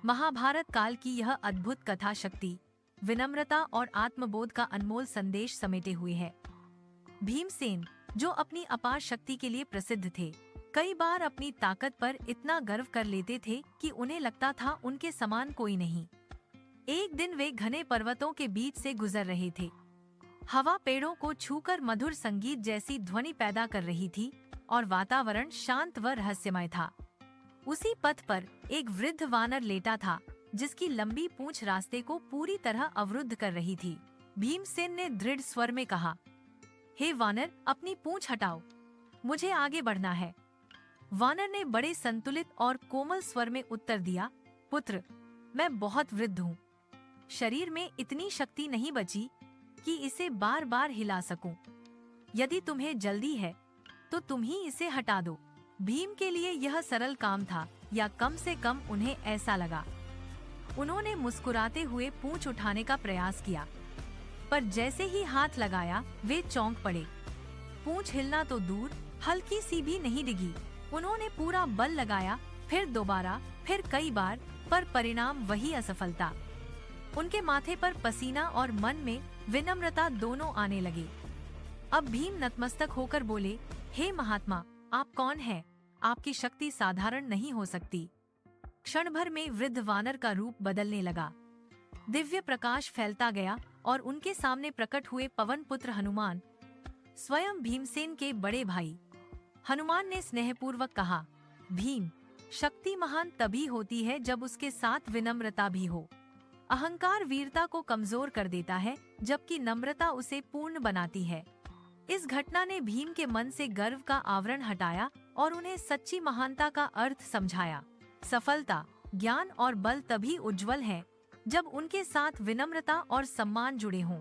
महाभारत काल की यह अद्भुत कथा शक्ति, विनम्रता और आत्मबोध का अनमोल संदेश समेटे हुए है। भीमसेन, जो अपनी अपार शक्ति के लिए प्रसिद्ध थे, कई बार अपनी ताकत पर इतना गर्व कर लेते थे कि उन्हें लगता था उनके समान कोई नहीं। एक दिन वे घने पर्वतों के बीच से गुजर रहे थे। हवा पेड़ों को छूकर मधुर संगीत जैसी ध्वनि पैदा कर रही थी और वातावरण शांत व रहस्यमय था। उसी पथ पर एक वृद्ध वानर लेटा था, जिसकी लंबी पूंछ रास्ते को पूरी तरह अवरुद्ध कर रही थी। भीमसेन ने दृढ़ स्वर में कहा, हे वानर, अपनी पूंछ हटाओ, मुझे आगे बढ़ना है। वानर ने बड़े संतुलित और कोमल स्वर में उत्तर दिया, पुत्र, मैं बहुत वृद्ध हूँ। शरीर में इतनी शक्ति नहीं बची कि इसे बार बार हिला सकूं। यदि तुम्हें जल्दी है तो तुम ही इसे हटा दो। भीम के लिए यह सरल काम था, या कम से कम उन्हें ऐसा लगा। उन्होंने मुस्कुराते हुए पूंछ उठाने का प्रयास किया, पर जैसे ही हाथ लगाया वे चौंक पड़े। पूंछ हिलना तो दूर, हल्की सी भी नहीं डिगी। उन्होंने पूरा बल लगाया, फिर दोबारा, फिर कई बार, पर परिणाम वही असफलता। उनके माथे पर पसीना और मन में विनम्रता दोनों आने लगे। अब भीम नतमस्तक होकर बोले, हे महात्मा, आप कौन हैं? आपकी शक्ति साधारण नहीं हो सकती। क्षण भर में वृद्ध वानर का रूप बदलने लगा। दिव्य प्रकाश फैलता गया और उनके सामने प्रकट हुए पवन पुत्र हनुमान, स्वयं भीमसेन के बड़े भाई। हनुमान ने स्नेहपूर्वक कहा, भीम, शक्ति महान तभी होती है जब उसके साथ विनम्रता भी हो। अहंकार वीरता को कमजोर कर देता है, जबकि नम्रता उसे पूर्ण बनाती है। इस घटना ने भीम के मन से गर्व का आवरण हटाया और उन्हें सच्ची महानता का अर्थ समझाया। सफलता, ज्ञान और बल तभी उज्जवल है जब उनके साथ विनम्रता और सम्मान जुड़े हों।